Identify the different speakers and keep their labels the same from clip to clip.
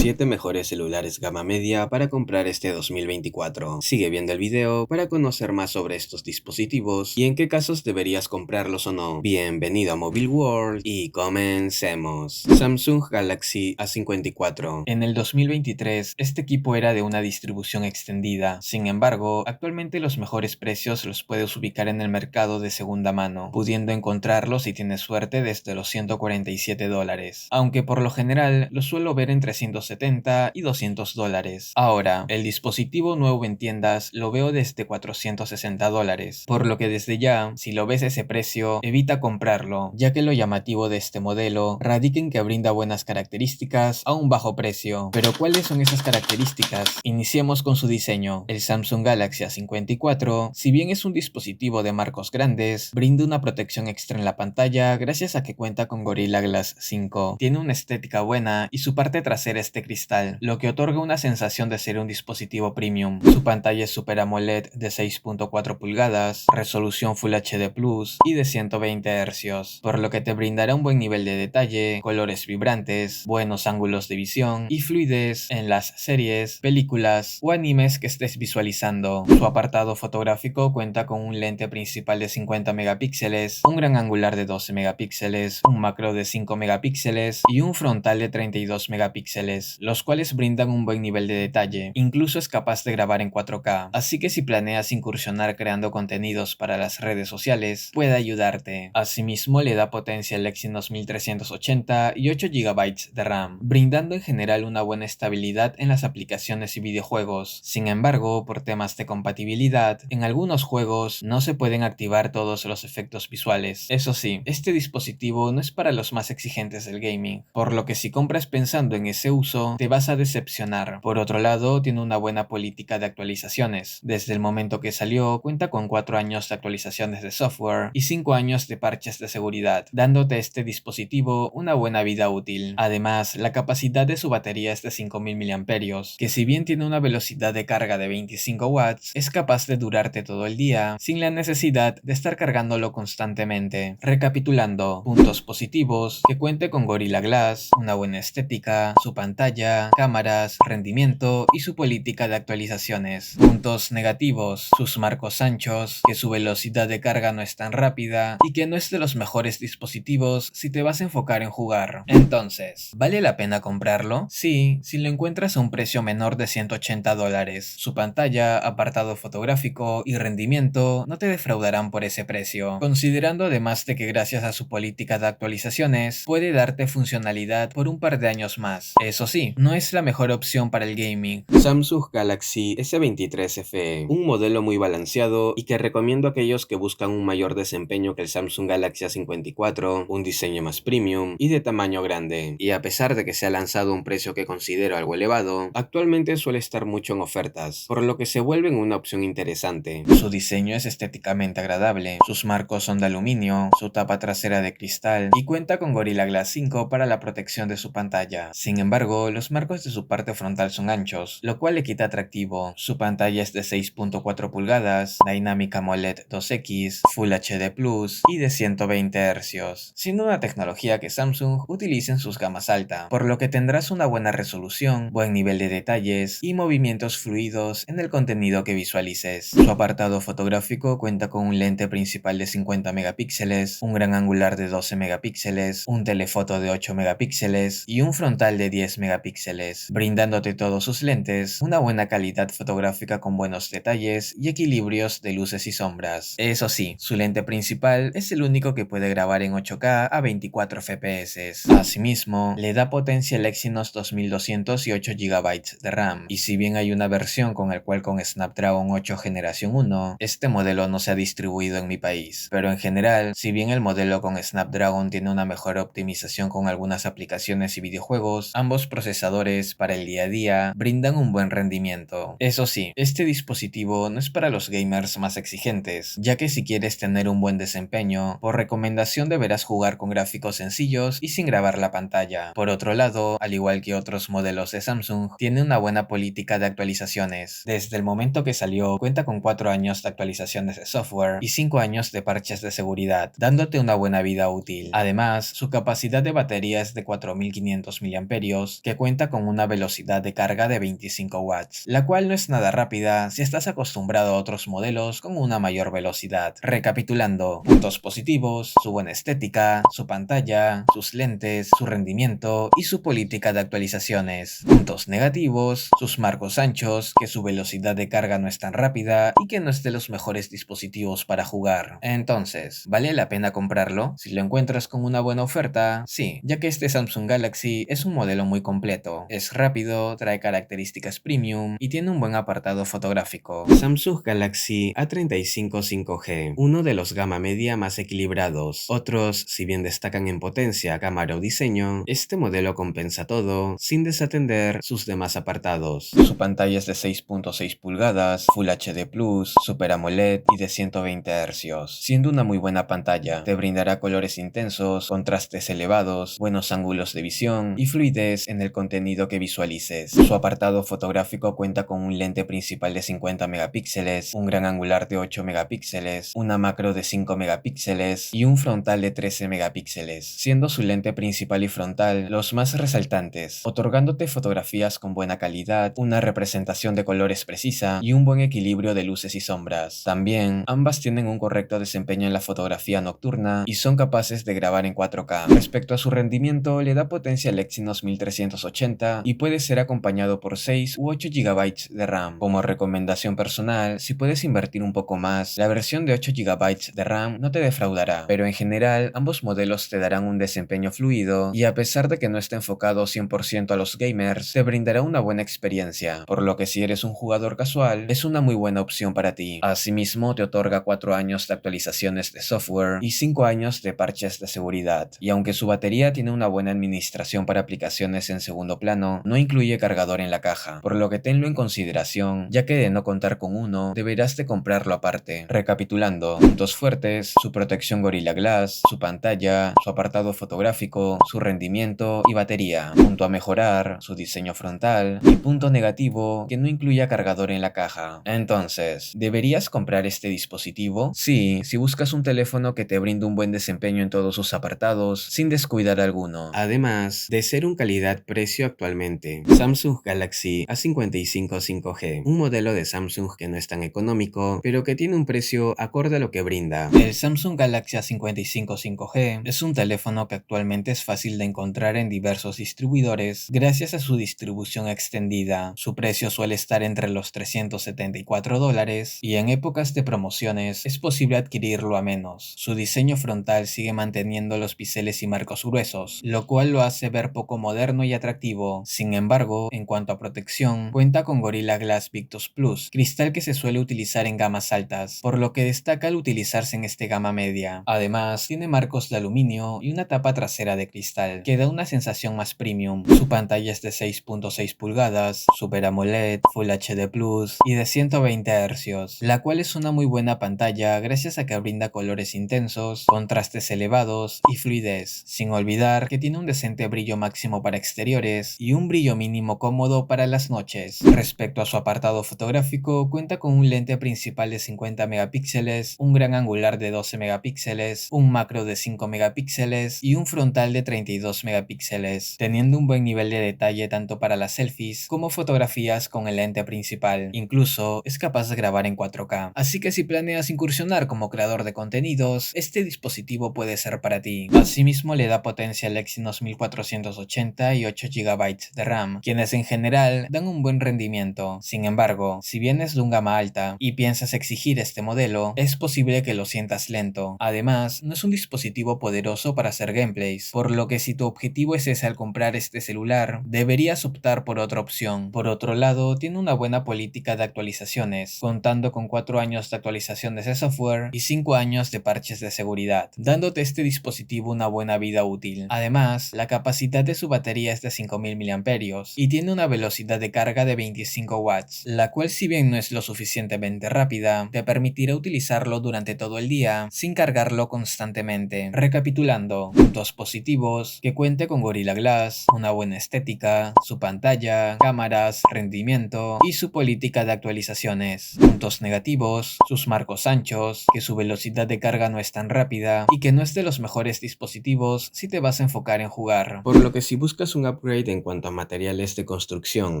Speaker 1: 7 mejores celulares gama media para comprar este 2024. Sigue viendo el video para conocer más sobre estos dispositivos y en qué casos deberías comprarlos o no. Bienvenido a Mobile World y comencemos. Samsung Galaxy A54. En el 2023, este equipo era de una distribución extendida. Sin embargo, actualmente los mejores precios los puedes ubicar en el mercado de segunda mano, pudiendo encontrarlos si tienes suerte desde los $147, aunque por lo general los suelo ver entre $170 y $200. Ahora, el dispositivo nuevo en tiendas lo veo desde $460, por lo que desde ya, si lo ves a ese precio, evita comprarlo, ya que lo llamativo de este modelo radica en que brinda buenas características a un bajo precio. Pero ¿cuáles son esas características? Iniciemos con su diseño. El Samsung Galaxy A54, si bien es un dispositivo de marcos grandes, brinda una protección extra en la pantalla gracias a que cuenta con Gorilla Glass 5. Tiene una estética buena y su parte trasera es de cristal, lo que otorga una sensación de ser un dispositivo premium. Su pantalla es Super AMOLED de 6.4 pulgadas, resolución Full HD Plus y de 120 Hz, por lo que te brindará un buen nivel de detalle, colores vibrantes, buenos ángulos de visión y fluidez en las series, películas o animes que estés visualizando. Su apartado fotográfico cuenta con un lente principal de 50 megapíxeles, un gran angular de 12 megapíxeles, un macro de 5 megapíxeles y un frontal de 32 megapíxeles, los cuales brindan un buen nivel de detalle. Incluso es capaz de grabar en 4K, así que si planeas incursionar creando contenidos para las redes sociales, puede ayudarte. Asimismo, le da potencia el Exynos 1380 y 8 GB de RAM, brindando en general una buena estabilidad en las aplicaciones y videojuegos. Sin embargo, por temas de compatibilidad, en algunos juegos no se pueden activar todos los efectos visuales. Eso sí, este dispositivo no es para los más exigentes del gaming, por lo que si compras pensando en ese uso, te vas a decepcionar. Por otro lado, tiene una buena política de actualizaciones. Desde el momento que salió, cuenta con 4 años de actualizaciones de software y 5 años de parches de seguridad, dándote este dispositivo una buena vida útil. Además, la capacidad de su batería es de 5000 mAh, que si bien tiene una velocidad de carga de 25 watts, es capaz de durarte todo el día sin la necesidad de estar cargándolo constantemente. Recapitulando, puntos positivos: que cuente con Gorilla Glass, una buena estética, su pantalla, cámaras, rendimiento y su política de actualizaciones. Puntos negativos: sus marcos anchos, que su velocidad de carga no es tan rápida y que no es de los mejores dispositivos si te vas a enfocar en jugar. Entonces, ¿vale la pena comprarlo? Sí, si lo encuentras a un precio menor de $180. Su pantalla, apartado fotográfico y rendimiento no te defraudarán por ese precio, considerando además de que gracias a su política de actualizaciones puede darte funcionalidad por un par de años más. Eso sí, no es la mejor opción para el gaming. Samsung Galaxy S23 FE, un modelo muy balanceado y que recomiendo a aquellos que buscan un mayor desempeño que el Samsung Galaxy A54, un diseño más premium y de tamaño grande. Y a pesar de que se ha lanzado a un precio que considero algo elevado, actualmente suele estar mucho en ofertas, por lo que se vuelven una opción interesante. Su diseño es estéticamente agradable, sus marcos son de aluminio, su tapa trasera de cristal y cuenta con Gorilla Glass 5 para la protección de su pantalla. Sin embargo, los marcos de su parte frontal son anchos, lo cual le quita atractivo. Su pantalla es de 6.4 pulgadas, Dynamic AMOLED 2X, Full HD Plus y de 120 Hz, siendo una tecnología que Samsung utiliza en sus gamas alta, por lo que tendrás una buena resolución, buen nivel de detalles y movimientos fluidos en el contenido que visualices. Su apartado fotográfico cuenta con un lente principal de 50 megapíxeles, un gran angular de 12 megapíxeles, un telefoto de 8 megapíxeles y un frontal de 10 megapíxeles, brindándote todos sus lentes una buena calidad fotográfica con buenos detalles y equilibrios de luces y sombras. Eso sí, su lente principal es el único que puede grabar en 8K a 24 FPS. Asimismo, le da potencia el Exynos 2200 y 8 GB de RAM, y si bien hay una versión con el Qualcomm Snapdragon 8 Generación 1, este modelo no se ha distribuido en mi país. Pero en general, si bien el modelo con Snapdragon tiene una mejor optimización con algunas aplicaciones y videojuegos, ambos procesadores para el día a día brindan un buen rendimiento. Eso sí, este dispositivo no es para los gamers más exigentes, ya que si quieres tener un buen desempeño, por recomendación deberás jugar con gráficos sencillos y sin grabar la pantalla. Por otro lado, al igual que otros modelos de Samsung, tiene una buena política de actualizaciones. Desde el momento que salió, cuenta con 4 años de actualizaciones de software y 5 años de parches de seguridad, dándote una buena vida útil. Además, su capacidad de batería es de 4500 mAh,
Speaker 2: que cuenta con una velocidad de carga de 25 watts, la cual no es nada rápida si estás acostumbrado a otros modelos con una mayor velocidad. Recapitulando, puntos positivos: su buena estética, su pantalla, sus lentes, su rendimiento y su política de actualizaciones. Puntos negativos: sus marcos anchos, que su velocidad de carga no es tan rápida y que no es de los mejores dispositivos para jugar. Entonces, ¿vale la pena comprarlo? Si lo encuentras con una buena oferta, sí, ya que este Samsung Galaxy es un modelo muy completo. Es rápido, trae características premium y tiene un buen apartado fotográfico.
Speaker 1: Samsung Galaxy A35 5G, uno de los gama media más equilibrados. Otros, si bien destacan en potencia, cámara o diseño, este modelo compensa todo sin desatender sus demás apartados.
Speaker 2: Su pantalla es de 6.6 pulgadas, Full HD Plus, Super AMOLED y de 120 Hz. Siendo una muy buena pantalla, te brindará colores intensos, contrastes elevados, buenos ángulos de visión y fluidez en el contenido que visualices. Su apartado fotográfico cuenta con un lente principal de 50 megapíxeles, un gran angular de 8 megapíxeles, una macro de 5 megapíxeles y un frontal de 13 megapíxeles, siendo su lente principal y frontal los más resaltantes, otorgándote fotografías con buena calidad, una representación de colores precisa y un buen equilibrio de luces y sombras. También, ambas tienen un correcto desempeño en la fotografía nocturna y son capaces de grabar en 4K. Respecto a su rendimiento, le da potencia al Exynos 1380 y puede ser acompañado por 6 u 8 GB de RAM. Como recomendación personal, si puedes invertir un poco más, la versión de 8 GB de RAM no te defraudará, pero en general ambos modelos te darán un desempeño fluido y a pesar de que no esté enfocado 100% a los gamers, te brindará una buena experiencia, por lo que si eres un jugador casual, es una muy buena opción para ti. Asimismo, te otorga 4 años de actualizaciones de software y 5 años de parches de seguridad, y aunque su batería tiene una buena administración para aplicaciones en segundo plano, no incluye cargador en la caja, por lo que tenlo en consideración, ya que de no contar con uno, deberás de comprarlo aparte. Recapitulando, puntos fuertes: su protección Gorilla Glass, su pantalla, su apartado fotográfico, su rendimiento y batería. Punto a mejorar: su diseño frontal, y punto negativo: que no incluya cargador en la caja. Entonces, ¿deberías comprar este dispositivo? Sí, si buscas un teléfono que te brinde un buen desempeño en todos sus apartados, sin descuidar alguno.
Speaker 1: Además de ser un calidad-precio actualmente, Samsung Galaxy A55 5G, un modelo de Samsung que no es tan económico, pero que tiene un precio acorde a lo que brinda.
Speaker 2: El Samsung Galaxy A55 5G es un teléfono que actualmente es fácil de encontrar en diversos distribuidores gracias a su distribución extendida. Su precio suele estar entre los $374 y en épocas de promociones es posible adquirirlo a menos. Su diseño frontal sigue manteniendo los biseles y marcos gruesos, lo cual lo hace ver poco moderno y atractivo. Sin embargo, en cuanto a protección, cuenta con Gorilla Glass Victus Plus, cristal que se suele utilizar en gamas altas, por lo que destaca al utilizarse en este gama media. Además, tiene marcos de aluminio y una tapa trasera de cristal, que da una sensación más premium. Su pantalla es de 6.6 pulgadas, Super AMOLED, Full HD Plus y de 120 Hz, la cual es una muy buena pantalla gracias a que brinda colores intensos, contrastes elevados y fluidez, sin olvidar que tiene un decente brillo máximo para exteriores y un brillo mínimo cómodo para las noches. Respecto a su apartado fotográfico, cuenta con un lente principal de 50 megapíxeles, un gran angular de 12 megapíxeles, un macro de 5 megapíxeles y un frontal de 32 megapíxeles, teniendo un buen nivel de detalle tanto para las selfies como fotografías con el lente principal. Incluso es capaz de grabar en 4K, así que si planeas incursionar como creador de contenidos, este dispositivo puede ser para ti. Asimismo, le da potencia al Exynos 1480 y 8 GB de RAM, quienes en general dan un buen rendimiento. Sin embargo, si vienes de un gama alta y piensas exigir este modelo, es posible que lo sientas lento. Además, no es un dispositivo poderoso para hacer gameplays, por lo que si tu objetivo es ese al comprar este celular, deberías optar por otra opción. Por otro lado, tiene una buena política de actualizaciones, contando con 4 años de actualizaciones de software y 5 años de parches de seguridad, dándote este dispositivo una buena vida útil. Además, la capacidad de su batería es de 5000 mAh y tiene una velocidad de carga de 25 watts, la cual, si bien no es lo suficientemente rápida, te permitirá utilizarlo durante todo el día sin cargarlo constantemente. Recapitulando, puntos positivos: que cuente con Gorilla Glass, una buena estética, su pantalla, cámaras, rendimiento y su política de actualizaciones. Puntos negativos: sus marcos anchos, que su velocidad de carga no es tan rápida y que no es de los mejores dispositivos si te vas a enfocar en jugar.
Speaker 1: Por lo que si buscas un upgrade en cuanto a materiales de construcción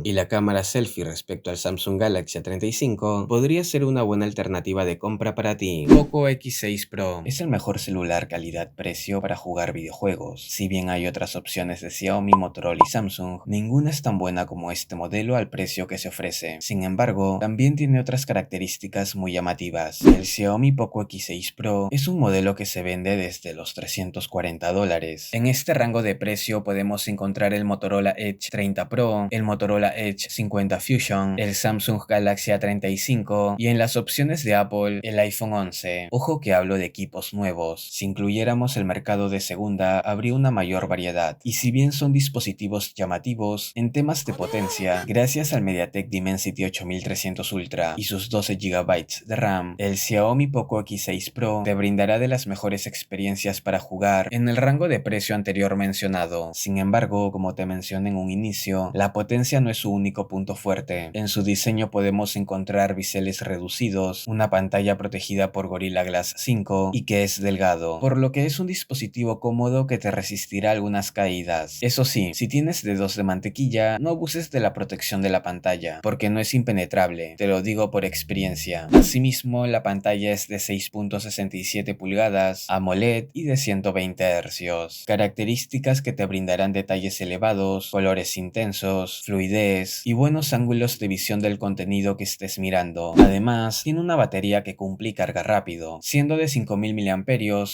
Speaker 1: y la cámara selfie respecto al Samsung Galaxy A35, podría ser una buena alternativa de compra para ti.
Speaker 2: Poco X6 Pro es el mejor celular calidad-precio para jugar videojuegos. Si bien hay otras opciones de Xiaomi, Motorola y Samsung, ninguna es tan buena como este modelo al precio que se ofrece. Sin embargo, también tiene otras características muy llamativas. El Xiaomi Poco X6 Pro es un modelo que se vende desde los $340. En este rango de precio podemos encontrar el Motorola Edge 30 Pro, el Motorola Edge 50 Fusion, el Samsung Galaxy A35 y en las opciones de Apple el iPhone 11. Ojo que hablo de equipos nuevos. Si incluyéramos el mercado de segunda, habría una mayor variedad. Y si bien son dispositivos llamativos, en temas de potencia, gracias al MediaTek Dimensity 8300 Ultra y sus 12 GB de RAM, el Xiaomi Poco X6 Pro te brindará de las mejores experiencias para jugar en el rango de precio anterior mencionado. Sin embargo, como te mencioné en un inicio, la potencia no es su único punto fuerte. En su diseño podemos encontrar biseles reducidos, una pantalla protegida por Gorilla Glass 5 y que es delgado, por lo que es un dispositivo cómodo que te resistirá algunas caídas. Eso sí, si tienes dedos de mantequilla, no abuses de la protección de la pantalla, porque no es impenetrable, te lo digo por experiencia. Asimismo, la pantalla es de 6.67 pulgadas, AMOLED y de 120 Hz, características que te brindarán detalles elevados, colores intensos, fluidez y buenos ángulos de visión del contenido que estés mirando. Además, tiene una batería que cumple y carga rápido, siendo de 5000 mAh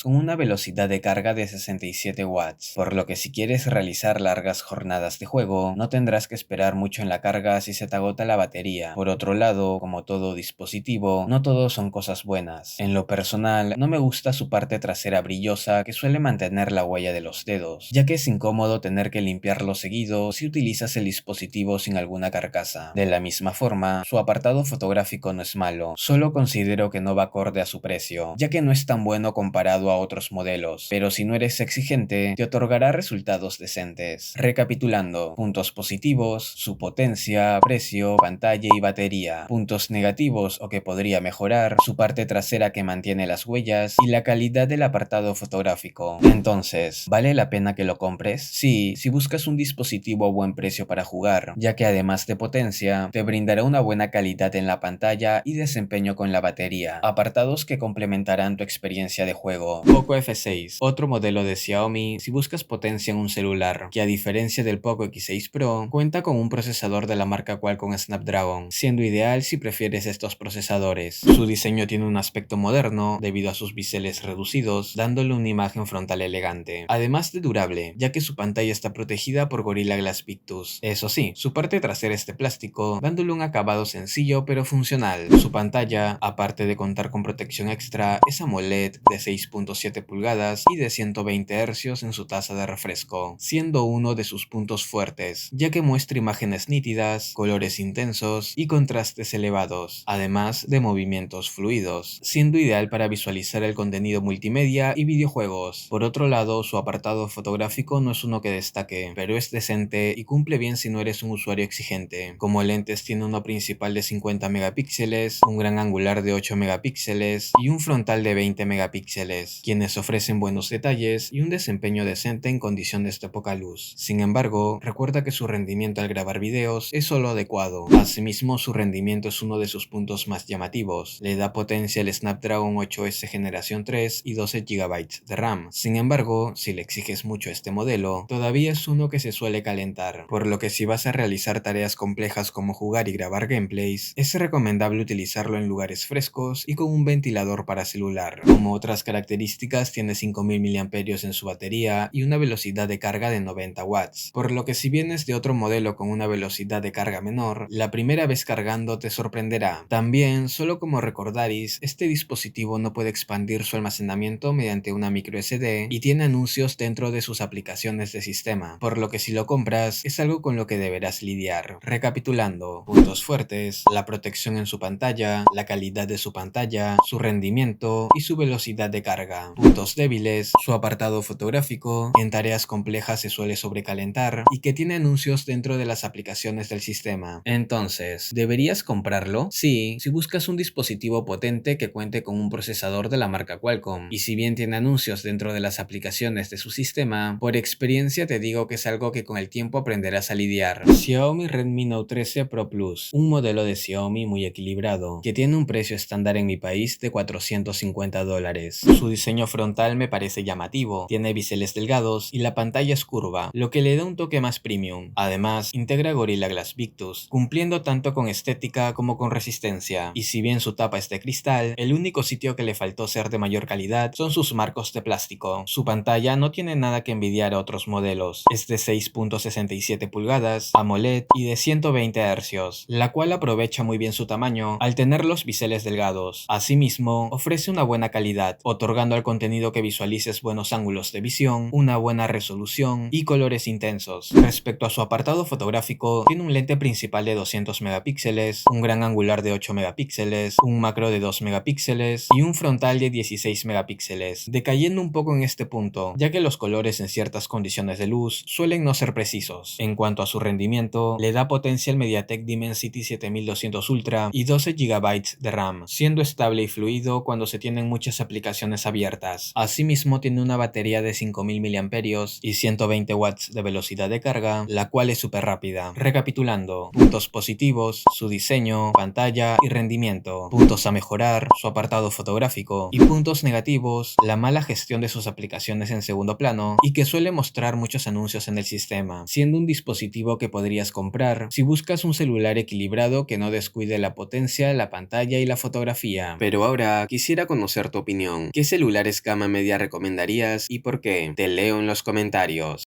Speaker 2: con una velocidad de carga de 67 watts, por lo que si quieres realizar largas jornadas de juego, no tendrás que esperar mucho en la carga si se te agota la batería. Por otro lado, como todo dispositivo, no todo son cosas buenas. En lo personal, no me gusta su parte trasera brillosa que suele mantener la huella de los dedos, ya que es incómodo tener que limpiarlo seguido si utilizas el dispositivo sin alguna carcasa. De la misma forma, su apartado fotográfico no es malo, solo considero que no va acorde a su precio, ya que no es tan bueno comparado a otros modelos, pero si no eres exigente, te otorgará resultados decentes. Recapitulando, puntos positivos, su potencia, precio, pantalla y batería. Puntos negativos o que podría mejorar, su parte trasera que mantiene las huellas y la calidad del apartado fotográfico. Entonces, ¿vale la pena que lo compres? Sí, si buscas un dispositivo a buen precio para jugar, ya que además de potencia, te brindará una buena calidad en la pantalla y desempeño con la batería, apartados que complementarán tu experiencia de juego.
Speaker 1: Poco F6, otro modelo de Xiaomi si buscas potencia en un celular, que a diferencia del Poco X6 Pro, cuenta con un procesador de la marca Qualcomm Snapdragon, siendo ideal si prefieres estos procesadores. Su diseño tiene un aspecto moderno debido a sus biseles reducidos, dándole una imagen frontal elegante, además de durable, ya que su pantalla está protegida por Gorilla Glass Victus. Eso sí, su parte trasera es de plástico, dándole un acabado sencillo pero funcional. Su pantalla, aparte de contar con protección extra, es AMOLED de 6.7 pulgadas y de 120 Hz en su tasa de refresco, siendo uno de sus puntos fuertes, ya que muestra imágenes nítidas, colores intensos y contrastes elevados, además de movimientos fluidos, siendo ideal para visualizar el contenido multimedia y videojuegos. Por otro lado, su apartado fotográfico no es uno que destaque, pero es decente y cumple bien si no eres un usuario exigente. Como lentes tiene uno principal de 50 megapíxeles, un gran angular de 8 megapíxeles y un frontal de 20 megapíxeles, quienes ofrecen buenos detalles y un desempeño decente en condiciones de poca luz. Sin embargo, recuerda que su rendimiento al grabar videos es solo adecuado. Asimismo, su rendimiento es uno de sus puntos más llamativos. Le da potencia el Snapdragon 8S generación 3 y 12 GB de RAM. Sin embargo, si le exiges mucho a este modelo, todavía es uno que se suele calentar, por lo que si vas a realizar tareas complejas como jugar y grabar gameplays, es recomendable utilizarlo en lugares frescos y con un ventilador para celular. Como otras características, tiene 5000 mAh en su batería y una velocidad de carga de 90 watts, por lo que si vienes de otro modelo con una velocidad de carga menor, la primera vez cargando te sorprenderá. También, solo como recordaris, este dispositivo no puede expandir su almacenamiento mediante una micro SD y tiene anuncios dentro de sus aplicaciones de sistema, por lo que si lo compras es algo con lo que deberás lidiar. Recapitulando, puntos fuertes, la protección en su pantalla, la calidad de su pantalla, su rendimiento y su velocidad de carga. Puntos débiles, su apartado fotográfico, que en tareas complejas se suele sobrecalentar y que tiene anuncios dentro de las aplicaciones del sistema. Entonces, ¿deberías comprarlo? Sí, si buscas un dispositivo potente que cuente con un procesador de la marca Qualcomm, y si bien tiene anuncios dentro de las aplicaciones de su sistema, por experiencia te digo que es algo
Speaker 2: algo que con el tiempo aprenderás a lidiar. Xiaomi Redmi Note 13 Pro Plus, un modelo de Xiaomi muy equilibrado, que tiene un precio estándar en mi país de $450. Su diseño frontal me parece llamativo, tiene biseles delgados y la pantalla es curva, lo que le da un toque más premium. Además, integra Gorilla Glass Victus, cumpliendo tanto con estética como con resistencia. Y si bien su tapa es de cristal, el único sitio que le faltó ser de mayor calidad son sus marcos de plástico. Su pantalla no tiene nada que envidiar a otros modelos, es de 6.67 pulgadas, AMOLED y de 120 Hz, la cual aprovecha muy bien su tamaño al tener los biseles delgados. Asimismo, ofrece una buena calidad, otorgando al contenido que visualices buenos ángulos de visión, una buena resolución y colores intensos. Respecto a su apartado fotográfico, tiene un lente principal de 200 megapíxeles, un gran angular de 8 megapíxeles, un macro de 2 megapíxeles y un frontal de 16 megapíxeles, decayendo un poco en este punto, ya que los colores en ciertas condiciones de luz suelen no ser precisos. En cuanto a su rendimiento, le da potencia el MediaTek Dimensity 7200 Ultra y 12 GB de RAM, siendo estable y fluido cuando se tienen muchas aplicaciones abiertas. Asimismo, tiene una batería de 5000 mAh y 120 watts de velocidad de carga, la cual es súper rápida. Recapitulando, puntos positivos, su diseño, pantalla y rendimiento. Puntos a mejorar, su apartado fotográfico. Y puntos negativos, la mala gestión de sus aplicaciones en segundo plano y que suele mostrar muchos anuncios en el sistema, siendo un dispositivo que podrías comprar si buscas un celular equilibrado que no descuide la potencia, la pantalla y la fotografía.
Speaker 1: Pero ahora quisiera conocer tu opinión. ¿Qué celulares gama media recomendarías y por qué? Te leo en los comentarios.